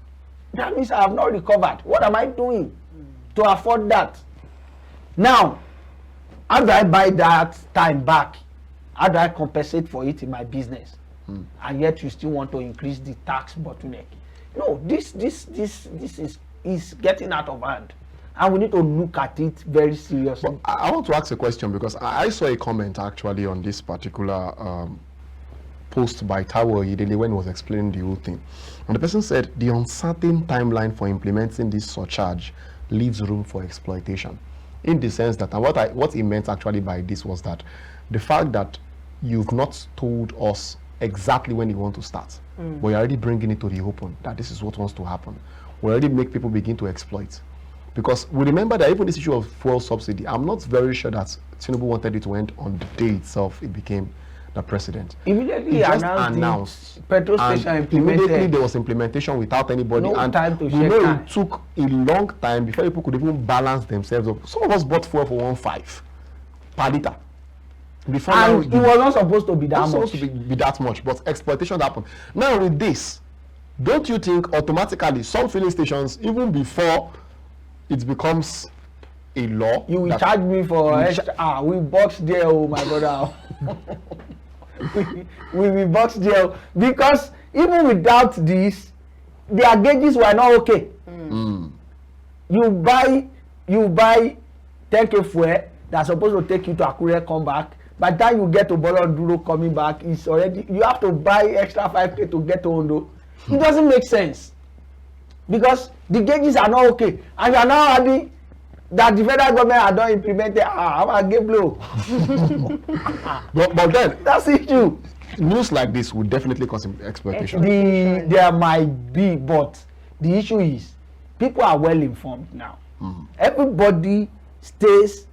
[SPEAKER 3] that means I have not recovered. What am I doing to afford that? Now, how do I buy that time back? How do I compensate for it in my business? And yet you still want to increase the tax bottleneck. No, this is getting out of hand, and we need to look at it very seriously.
[SPEAKER 2] But I want to ask a question because I saw a comment actually on this particular post by Tawo Idele when he was explaining the whole thing, and the person said the uncertain timeline for implementing this surcharge leaves room for exploitation, in the sense that, and what he meant actually by this was that the fact that you've not told us exactly when you want to start, but you're already bringing it to the open that this is what wants to happen, will already make people begin to exploit. Because we remember that even this issue of fuel subsidy, I'm not very sure that Tinubu wanted it to end on the day itself it became the president.
[SPEAKER 3] Immediately
[SPEAKER 2] he just announced
[SPEAKER 3] petrol station implemented.
[SPEAKER 2] Immediately there was implementation without anybody,
[SPEAKER 3] no
[SPEAKER 2] and
[SPEAKER 3] time to
[SPEAKER 2] we know it took a long time before people could even balance themselves up. Some of us bought fuel for 1.5 per liter. Before
[SPEAKER 3] and it was not supposed to be that much.
[SPEAKER 2] Supposed to be that much, but exploitation happened. Now with this, don't you think automatically some filling stations, even before it becomes a law,
[SPEAKER 3] you will charge me for extra? We boxed there, oh my brother. we boxed there because even without this, their gauges were not okay. You buy 10k fuel that's supposed to take you to Akure, come back. By the time you get to Boloduro coming back, it's already, you have to buy extra 5k to get to Ondo. It doesn't make sense because the gauges are not okay, and you are now adding that the federal government had not implemented. I'm a game blow.
[SPEAKER 2] but then
[SPEAKER 3] that's the issue.
[SPEAKER 2] News like this would definitely cause exploitation.
[SPEAKER 3] There might be, but the issue is people are well informed now. Everybody stays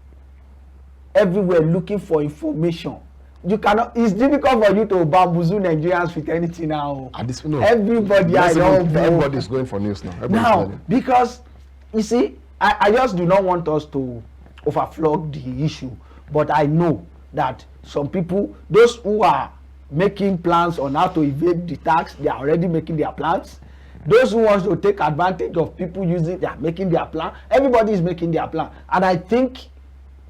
[SPEAKER 3] everywhere looking for information. You cannot, it's difficult for you to bamboozle Nigerians with anything now.
[SPEAKER 2] Everybody is going for news now.
[SPEAKER 3] Because you see, I just do not want us to overflow the issue, but I know that some people, those who are making plans on how to evade the tax, they are already making their plans. Those who want to take advantage of people using, they are making their plan. Everybody is making their plan, and I think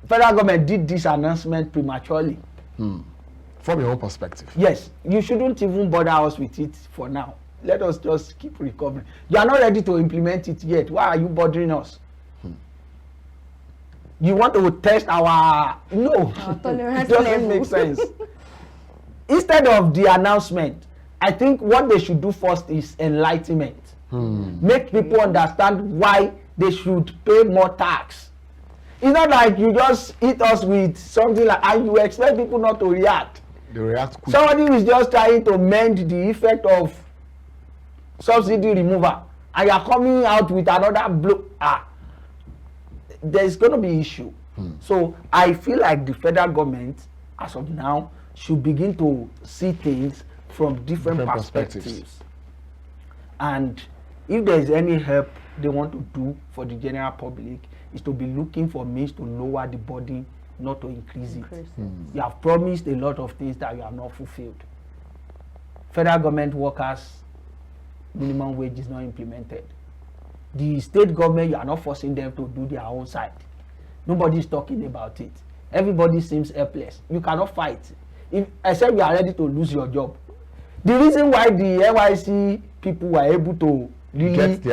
[SPEAKER 3] federal government did this announcement prematurely.
[SPEAKER 2] From your own perspective.
[SPEAKER 3] Yes, you shouldn't even bother us with it for now. let us just keep recovering. You are not ready to implement it yet. Why are you bothering us? You want to test our it doesn't make sense. Instead of the announcement, I think what they should do first is enlightenment. Make people understand why they should pay more tax. It's not like you just hit us with something like, and you expect people not to react.
[SPEAKER 2] They react quick.
[SPEAKER 3] Somebody is just trying to mend the effect of subsidy removal, and you are coming out with another blow. There's going to be issue. So I feel like the federal government, as of now, should begin to see things from different perspectives. And if there is any help they want to do for the general public, is to be looking for means to lower the burden, not to increase it. You have promised a lot of things that you have not fulfilled. Federal government workers, minimum wage is not implemented. The state government, you are not forcing them to do their own side. Nobody is talking about it. Everybody seems helpless. You cannot fight. Except you are ready to lose your job. The reason why the NYC people were able to it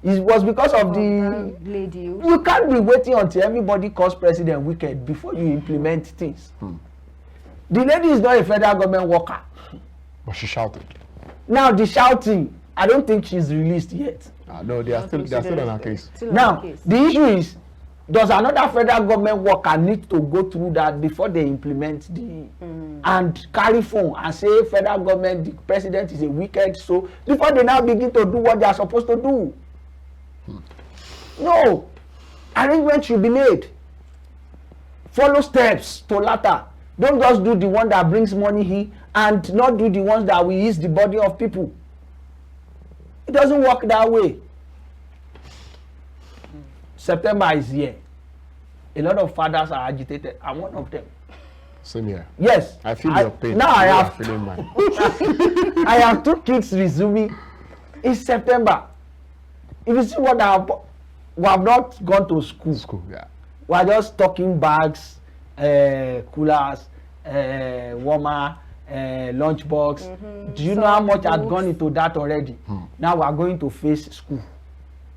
[SPEAKER 3] was because of the
[SPEAKER 1] lady.
[SPEAKER 3] You can't be waiting until everybody calls president wicked before you implement things. The lady is not a federal government worker.
[SPEAKER 2] But she shouted.
[SPEAKER 3] Now the shouting, I don't think she's released yet.
[SPEAKER 2] No, they are still on her case.
[SPEAKER 3] Now the issue is, does another federal government worker need to go through that before they implement the and carry phone and say federal government, the president is a wicked, so before they now begin to do what they are supposed to do? No, arrangement should be made. Follow steps to latter. Don't just do the one that brings money here and not do the ones that will ease the body of people. It doesn't work that way. September is here. A lot of fathers are agitated. I'm one of them.
[SPEAKER 2] Same here.
[SPEAKER 3] Yes.
[SPEAKER 2] I feel your pain.
[SPEAKER 3] Now I have
[SPEAKER 2] feeling mine.
[SPEAKER 3] I have 2 kids resuming in September. If you see what we have not gone to school.
[SPEAKER 2] Yeah.
[SPEAKER 3] We are just talking bags, coolers, warmer, lunchbox. Do you know how much I've gone into that already? Now we are going to face school,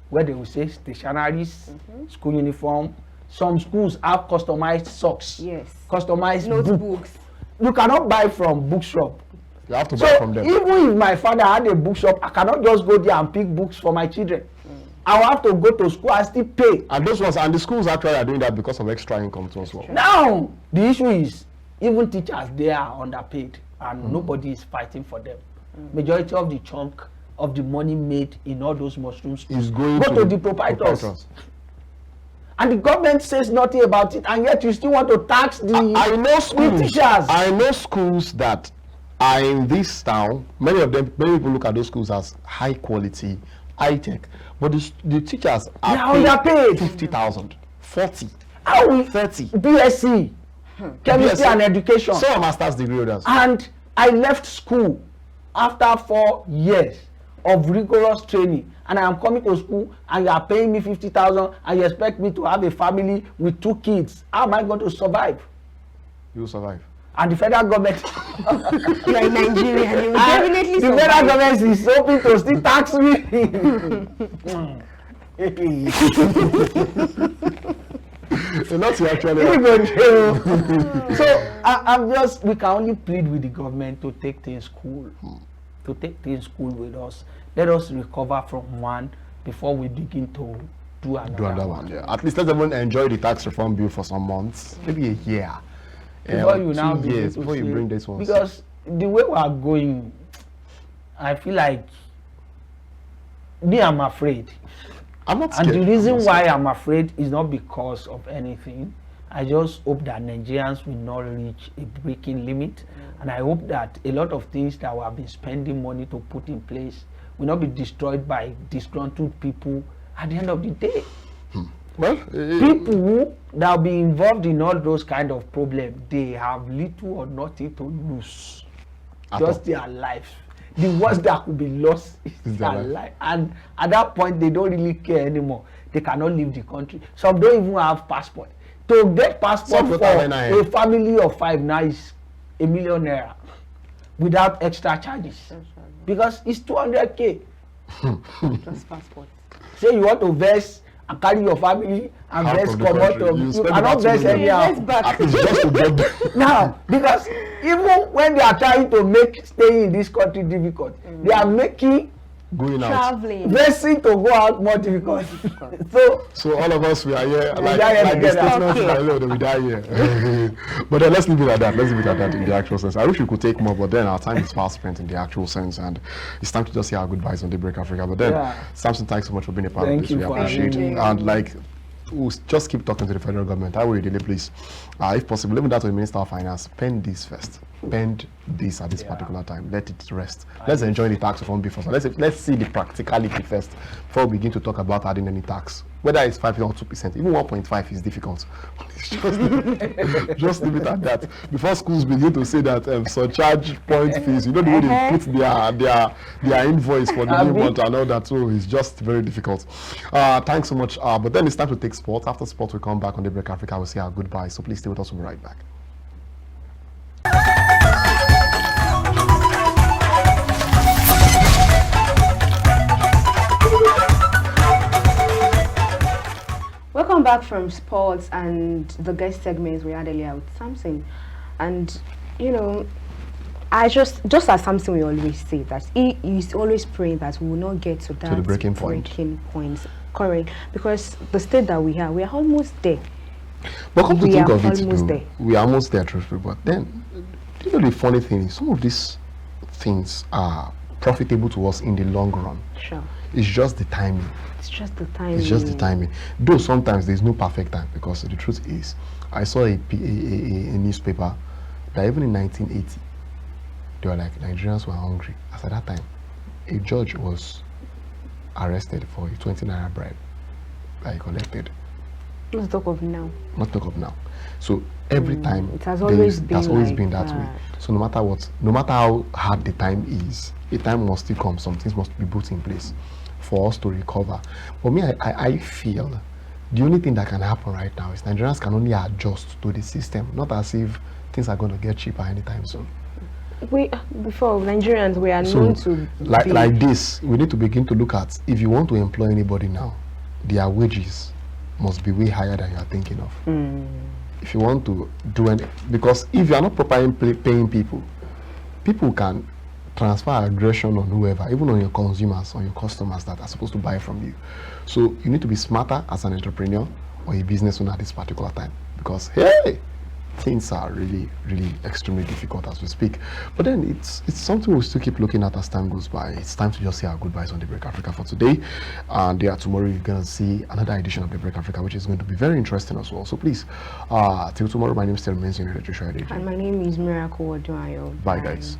[SPEAKER 3] where they will say stationaries, school uniform. Some schools have customized socks, customized notebooks. You cannot buy from bookshop.
[SPEAKER 2] You have to buy from them.
[SPEAKER 3] Even if my father had a bookshop, I cannot just go there and pick books for my children. I will have to go to school and still pay.
[SPEAKER 2] And those ones, and the schools actually are doing that because of extra income too as well.
[SPEAKER 3] Now, the issue is, even teachers, they are underpaid and nobody is fighting for them. Majority of the chunk of the money made in all those mushroom schools
[SPEAKER 2] is going
[SPEAKER 3] to the proprietors. And the government says nothing about it, and yet you still want to tax the teachers.
[SPEAKER 2] I know schools that are in this town. Many people look at those schools as high quality, high tech, but the teachers are
[SPEAKER 3] underpaid.
[SPEAKER 2] 50,000, 40, 30.
[SPEAKER 3] BSc, chemistry and education.
[SPEAKER 2] Some are master's degree holders.
[SPEAKER 3] And I left school after 4 years of rigorous training, and I am coming to school and you are paying me 50,000 and you expect me to have a family with 2 kids. How am I going to survive?
[SPEAKER 2] You will survive.
[SPEAKER 3] And the federal government
[SPEAKER 1] you are in Nigeria, you will definitely
[SPEAKER 3] the federal government is hoping to still tax me.
[SPEAKER 2] So not to actually.
[SPEAKER 3] So I'm just, we can only plead with the government to take things cool. To take things cool with us. Let us recover from one before we begin to do another one.
[SPEAKER 2] Yeah. At least let them enjoy the tax reform bill for some months, maybe a year.
[SPEAKER 3] Before you now
[SPEAKER 2] before you bring this one.
[SPEAKER 3] Because the way we are going, I feel like I'm afraid.
[SPEAKER 2] I'm not scared.
[SPEAKER 3] And the reason why I'm afraid is not because of anything. I just hope that Nigerians will not reach a breaking limit. And I hope that a lot of things that we have been spending money to put in place will not be destroyed by disgruntled people at the end of the day.
[SPEAKER 2] Well,
[SPEAKER 3] people that will be involved in all those kind of problems, they have little or nothing to lose. Just their life. The worst that could be lost is their life. And at that point, they don't really care anymore. They cannot leave the country. Some don't even have passport. To get passport for a family of 5 now is ₦1 million without extra charges. because it's 200K.
[SPEAKER 1] Just passport.
[SPEAKER 3] Say you want to vest and carry your family and
[SPEAKER 2] Half
[SPEAKER 3] vest
[SPEAKER 2] of the
[SPEAKER 3] come out
[SPEAKER 2] country.
[SPEAKER 3] of
[SPEAKER 2] You
[SPEAKER 3] you
[SPEAKER 2] spend
[SPEAKER 3] cannot
[SPEAKER 2] about
[SPEAKER 3] vest
[SPEAKER 2] 2 million.
[SPEAKER 3] anyhow.
[SPEAKER 1] Yes, back.
[SPEAKER 2] At least just to get there.
[SPEAKER 3] Now, because even when they are trying to make staying in this country difficult, they are making
[SPEAKER 2] Going out.
[SPEAKER 1] Traveling.
[SPEAKER 3] vesting to go out more difficult.
[SPEAKER 2] So all of us, we are here. Like
[SPEAKER 3] die here
[SPEAKER 2] the
[SPEAKER 3] together.
[SPEAKER 2] statement,
[SPEAKER 1] Okay.
[SPEAKER 2] we die here. But then let's leave it at that. Let's leave it at that in the actual sense. I wish we could take more, but then our time is fast spent in the actual sense, and it's time to just say our goodbyes on Daybreak Africa. But then, Samson, thanks so much for being a part
[SPEAKER 3] Thank
[SPEAKER 2] of this.
[SPEAKER 3] you
[SPEAKER 2] We
[SPEAKER 3] for
[SPEAKER 2] appreciate
[SPEAKER 3] having
[SPEAKER 2] it.
[SPEAKER 1] me.
[SPEAKER 2] And like, we'll just keep talking to the federal government. How will you delay, please? If possible, even that to the Minister of Finance, pen this first. Pend this at this particular time. Let it rest. Let's enjoy the tax reform before. So let's see the practicality first before we begin to talk about adding any tax. Whether it's 5% or 2%, even 1.5 is difficult. Just leave it at that. Before schools begin to say that surcharge point fees, you know the way they put their invoice for the new month and all that. So it's just very difficult. Thanks so much. But then it's time to take sport. After sport, we come back on Daybreak Africa. We'll say our goodbye. So please stay with us. We'll be right back.
[SPEAKER 1] Welcome back from sports and the guest segments we had earlier with Samson. And you know, I just as Samson we always say that he is always praying that we will not get to that
[SPEAKER 2] the breaking point.
[SPEAKER 1] Correct. Because the state that we are almost there.
[SPEAKER 2] But come to
[SPEAKER 1] We
[SPEAKER 2] think
[SPEAKER 1] are
[SPEAKER 2] of it,
[SPEAKER 1] almost
[SPEAKER 2] though,
[SPEAKER 1] there.
[SPEAKER 2] we are almost there, truthfully. But then, you know, the funny thing is, some of these things are profitable to us in the long run.
[SPEAKER 1] Sure.
[SPEAKER 2] It's just the timing.
[SPEAKER 1] It's just the timing.
[SPEAKER 2] It's just the timing. Though sometimes there's no perfect time, because the truth is, I saw a newspaper that even in 1980, they were like, Nigerians were hungry. As at that time, a judge was arrested for a 20 naira bribe that he collected.
[SPEAKER 1] Let's talk of now.
[SPEAKER 2] Not talk of now. So every time
[SPEAKER 1] it has always
[SPEAKER 2] been that way. So no matter what, no matter how hard the time is, a time must still come. Some things must be put in place for us to recover. For me, I feel the only thing that can happen right now is Nigerians can only adjust to the system, not as if things are going to get cheaper anytime soon.
[SPEAKER 1] Before Nigerians, we are known to
[SPEAKER 2] like this. We need to begin to look at, if you want to employ anybody now, their wages must be way higher than you are thinking of. If you want to do any, because if you are not properly paying people, people can transfer aggression on whoever, even on your consumers, on your customers that are supposed to buy from you. So you need to be smarter as an entrepreneur or a business owner at this particular time, because hey, things are really, really extremely difficult as we speak. But then it's something we'll still keep looking at as time goes by. It's time to just say our goodbyes on Daybreak Africa for today. And tomorrow you're going to see another edition of Daybreak Africa, which is going to be very interesting as well. So please, till tomorrow, my name still remains Ikhonede.
[SPEAKER 1] And my name is Miracle Odunayo.
[SPEAKER 2] Bye, guys.